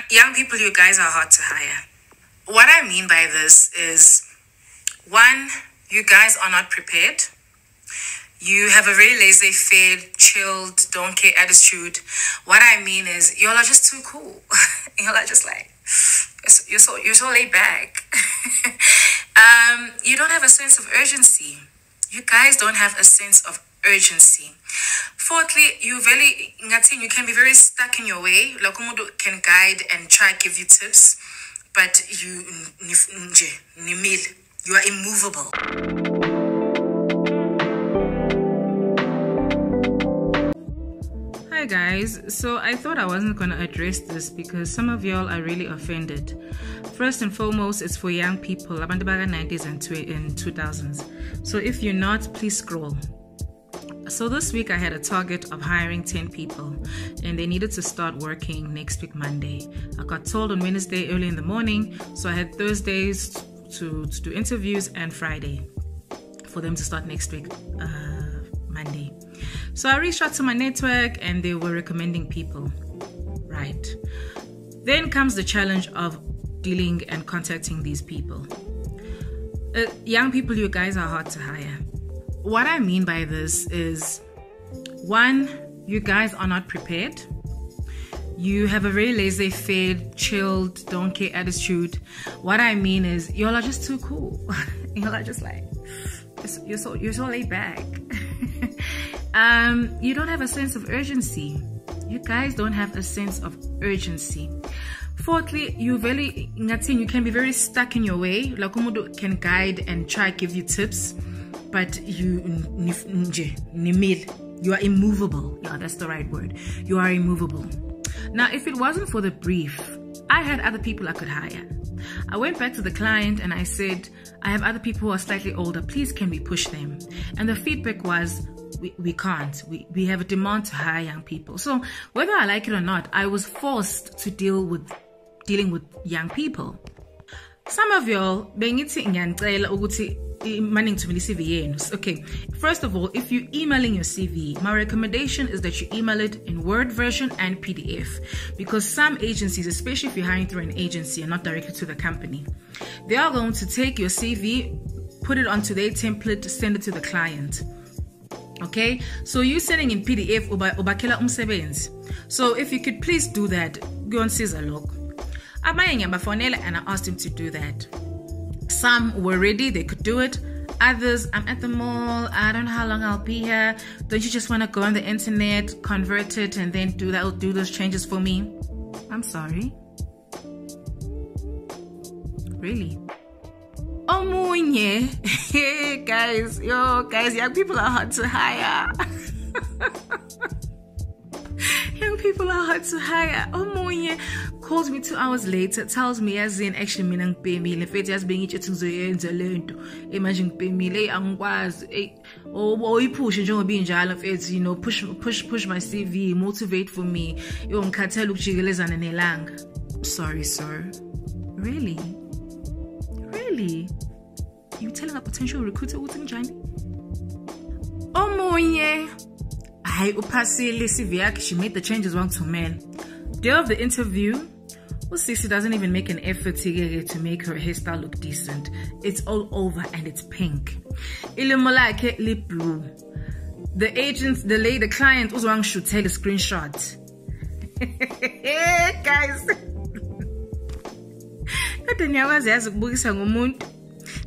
Young people, you guys are hard to hire. What I mean by this is, one, you guys are not prepared. You have a very laissez-faire, chilled, don't care attitude. What I mean is, y'all are just too cool. Y'all are just like, you're so laid back. You don't have a sense of urgency. You guys don't have a sense of urgency. Fourthly, you can be very stuck in your way. Like umuntu can guide and try to give you tips, but you are immovable. Hi guys, so I thought I wasn't going to address this because some of y'all are really offended. First and foremost, it's for young people, abantu baka 90s and 2000s. So if you're not, please scroll. So this week I had a target of hiring 10 people and they needed to start working next week Monday. I got told on Wednesday early in the morning, so I had Thursdays to do interviews and Friday for them to start next week Monday. So I reached out to my network and they were recommending people. Right. Then comes the challenge of dealing and contacting these people. Young people, you guys are hard to hire. What I mean by this is, one, you guys are not prepared. You have a very laissez-faire, chilled, don't care attitude. What I mean is, y'all are just too cool. Y'all are just like, you're so laid back. You don't have a sense of urgency. You guys don't have a sense of urgency. Fourthly, you can be very stuck in your way. Like umuntu can guide and try to give you tips, but you are immovable. Yeah, that's the right word. You are immovable. Now, if it wasn't for the brief, I had other people I could hire. I went back to the client and I said, I have other people who are slightly older. Please, can we push them? And the feedback was, we can't. We have a demand to hire young people. So whether I like it or not, I was forced to dealing with young people. Some of y'all, okay, first of all, if you're emailing your CV, my recommendation is that you email it in Word version and PDF, because some agencies, especially if you're hiring through an agency and not directly to the company, they are going to take your CV, put it onto their template, send it to the client. Okay, so you sending in PDF ubakela umsebenzi. So if you could please do that, go on Caesar log. And I asked him to do that. Some were ready, they could do it. Others, I'm at the mall, I don't know how long I'll be here. Don't you just want to go on the internet, convert it, and then do those changes for me? I'm sorry. Really? Oh, Munye. Hey, guys, young people are hard to hire. Young people are hard to hire. Oh, Munye calls me 2 hours later, tells me as in actually minang pay me. If it has been each imagine pay me, oh, you push and being jal of it, push my CV, motivate for me. Sorry, sir. Really? You telling a potential recruiter what's in Johnny? Oh, Moye. I upasili CV, she made the changes wrong to men. Day of the interview, Sissy doesn't even make an effort to make her hairstyle look decent. It's all over and it's pink. Ilimolake lip blue. The client was wrong should tell a screenshot. Guys.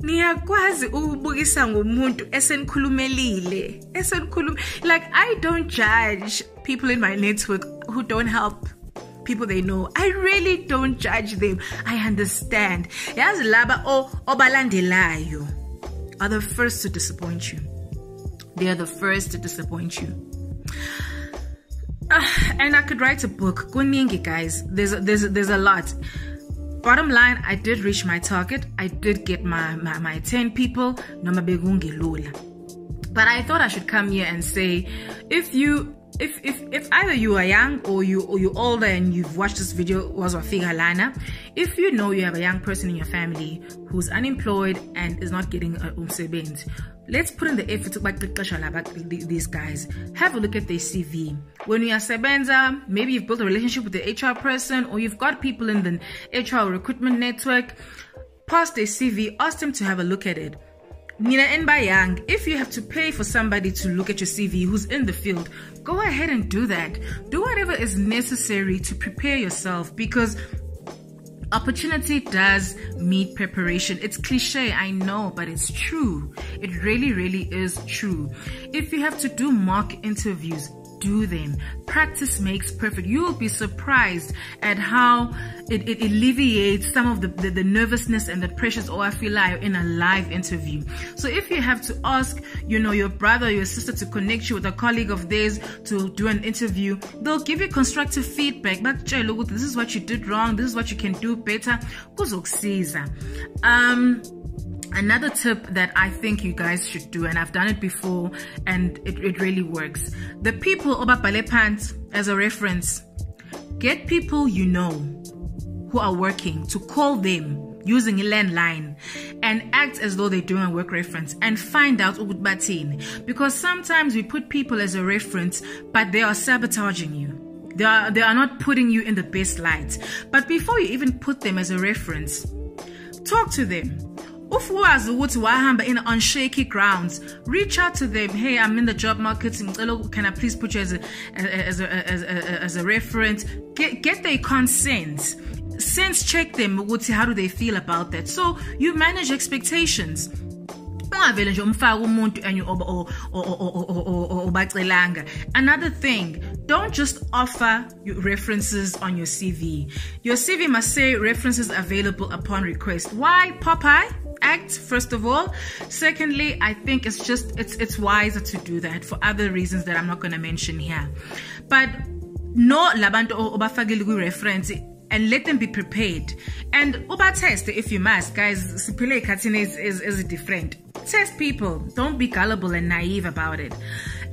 Niyakwazi ukubukisa ngomuntu esenkhulumelile. Like, I don't judge people in my network who don't help people they know. I really don't judge them. I understand. Yazi laba obalandelayo are the first to disappoint you. They are the first to disappoint you. And I could write a book. Kuningi, guys. There's a lot. Bottom line, I did reach my target. I did get my 10 people. But I thought I should come here and say, if you if either you are young or you're older and you've watched this video, if you know you have a young person in your family who's unemployed and is not getting a umsebenzi, let's put in the effort to back these guys. Have a look at their CV. When you are sebenza, maybe you've built a relationship with the HR person, or you've got people in the HR recruitment network. Pass their CV, ask them to have a look at it. Nina and Bayang, if you have to pay for somebody to look at your CV who's in the field, go ahead and do that. Do whatever is necessary to prepare yourself, because opportunity does meet preparation. It's cliche, I know, but it's true. It really, really is true. If you have to do mock interviews, do them. Practice makes perfect. You will be surprised at how it alleviates some of the nervousness and the pressures or I feel like in a live interview. So if you have to ask, your brother or your sister to connect you with a colleague of theirs to do an interview, they'll give you constructive feedback. But this is what you did wrong. This is what you can do better. Another tip that I think you guys should do, and I've done it before, and it really works. The people obabhale phansi as a reference, get people who are working to call them using a landline and act as though they're doing a work reference and find out ukuthi bathini. Because sometimes we put people as a reference, but they are sabotaging you. They are not putting you in the best light. But before you even put them as a reference, talk to them. If in on shaky grounds, reach out to them. Hey, I'm in the job market. Can I please put you as a reference? Get their consent. Sense check them. How do they feel about that? So you manage expectations. Another thing, don't just offer references on your CV. Your CV must say references available upon request. Why, Popeye? Act, first of all. Secondly, I think it's wiser to do that for other reasons that I'm not going to mention here. But no labantu obafakile reference, and let them be prepared. And uba test if you must, guys. Sipile Katine is different. Test people. Don't be gullible and naive about it.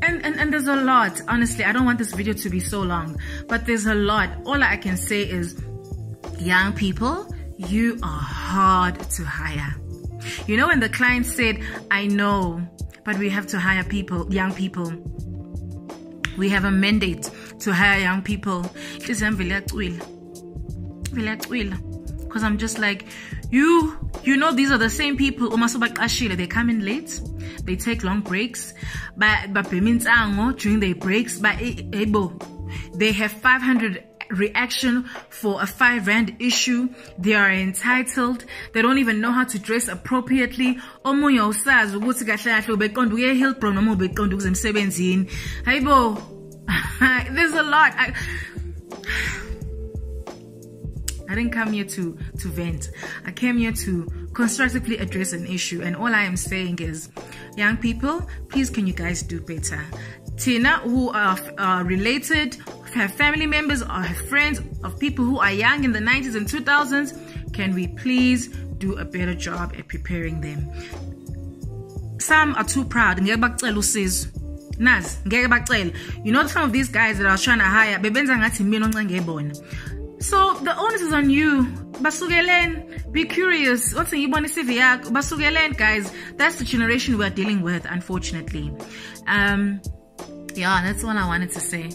And there's a lot. Honestly, I don't want this video to be so long, but there's a lot. All I can say is, young people, you are hard to hire. When the client said, I know, but we have to hire people, young people. We have a mandate to hire young people. Because I'm just like, these are the same people. They come in late. They take long breaks. But during their breaks, they have 500 reaction for a 5 rand issue. They are entitled. They don't even know how to dress appropriately. There's a lot. I didn't come here to vent. I came here to constructively address an issue, and all I am saying is, young people, please can you guys do better? Tina, who are related, have family members or have friends of people who are young in the 90s and 2000s, can we please do a better job at preparing them? Some are too proud. Some of these guys that I was trying to hire, so the onus is on you. Be curious. What's in CV? Guys, that's the generation we're dealing with, unfortunately. Yeah, that's all I wanted to say.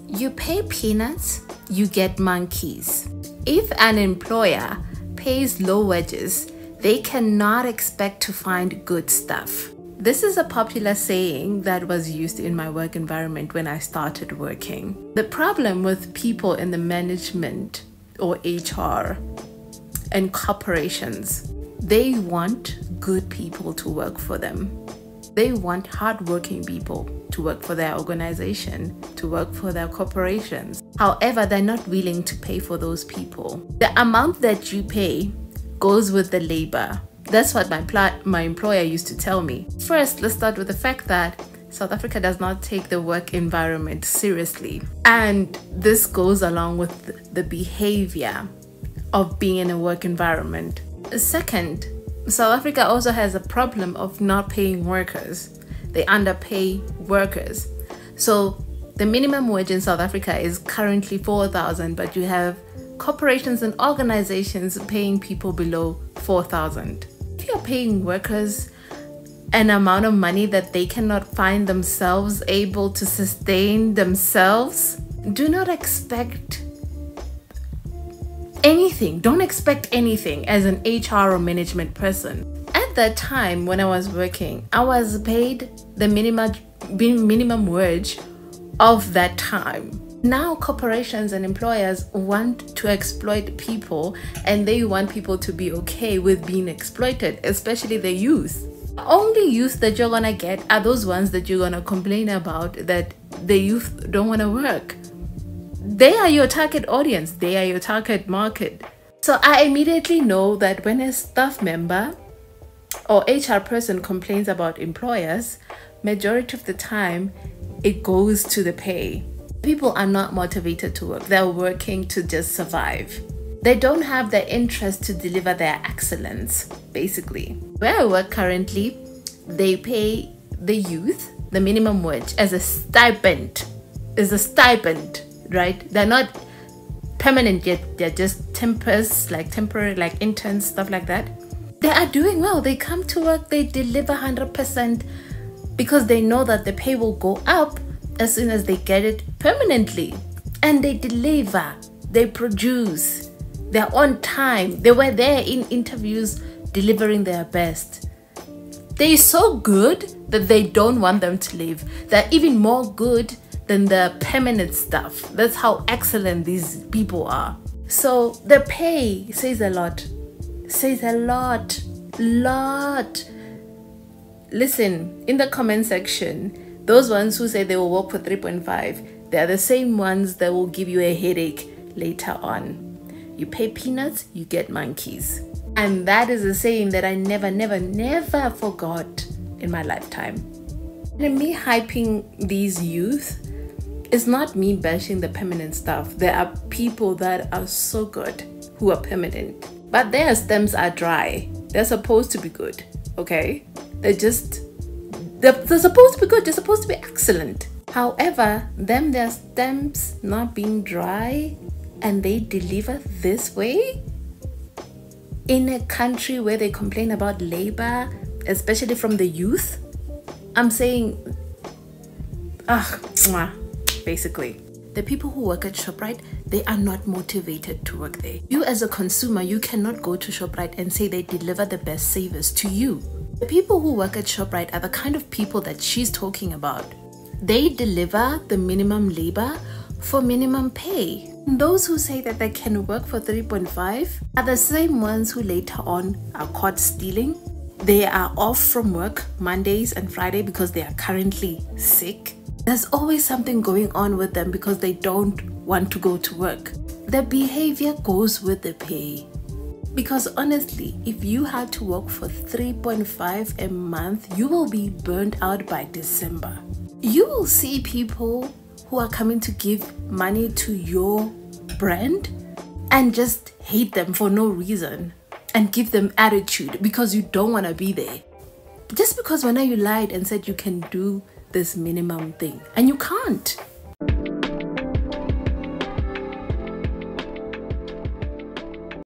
You pay peanuts, you get monkeys. If an employer pays low wages, they cannot expect to find good stuff. This is a popular saying that was used in my work environment when I started working. The problem with people in the management or HR and corporations, they want good people to work for them. They want hardworking people to work for their organization, to work for their corporations. However, they're not willing to pay for those people. The amount that you pay goes with the labor. That's what my employer used to tell me. First, let's start with the fact that South Africa does not take the work environment seriously. And this goes along with the behavior of being in a work environment. Second, South Africa also has a problem of not paying workers. They underpay workers. So The minimum wage in South Africa is currently 4,000, but you have corporations and organizations paying people below 4,000. If you're paying workers an amount of money that they cannot find themselves able to sustain themselves, do not expect anything. Don't expect anything as an HR or management person. At that time when I was working, I was paid the minimum wage of that time. Now corporations and employers want to exploit people, and they want people to be okay with being exploited, especially the youth. The only youth that you're gonna get are those ones that you're gonna complain about that the youth don't want to work. They are your target audience. They are your target market. So I immediately know that when a staff member or HR person complains about employers, majority of the time it goes to the pay. People are not motivated to work. They're working to just survive. They don't have the interest to deliver their excellence, basically. Where I work currently, they pay the youth the minimum wage as a stipend. Is a stipend, right? They're not permanent yet. They're just temporary, like interns, stuff like that. They are doing well. They come to work, they deliver 100% because they know that the pay will go up as soon as they get it permanently. And they deliver, they produce, they're on time. They were there in interviews delivering their best. They're so good that they don't want them to leave. They're even more good than the permanent staff. That's how excellent these people are. So the pay says a lot. Says a lot. Listen, in the comment section, those ones who say they will work for 3.5, they're the same ones that will give you a headache later on. You pay peanuts, you get monkeys. And that is a saying that I never forgot in my lifetime. And me hyping these youth is not me bashing the permanent staff. There are people that are so good who are permanent, but their stems are dry. They're supposed to be good, okay? They're supposed to be good. They're supposed to be excellent. However, their stems not being dry and they deliver this way in a country where they complain about labor, especially from the youth. I'm saying, basically. The people who work at ShopRite, they are not motivated to work there. You as a consumer, you cannot go to ShopRite and say they deliver the best service to you. The people who work at ShopRite are the kind of people that she's talking about. They deliver the minimum labor for minimum pay. And those who say that they can work for 3.5 are the same ones who later on are caught stealing. They are off from work Mondays and Friday because they are currently sick. There's always something going on with them because they don't want to go to work. The behavior goes with the pay. Because honestly, if you had to work for 3.5 a month, you will be burned out by December. You will see people who are coming to give money to your brand and just hate them for no reason and give them attitude because you don't want to be there. Just because when you lied and said you can do this minimum thing and you can't.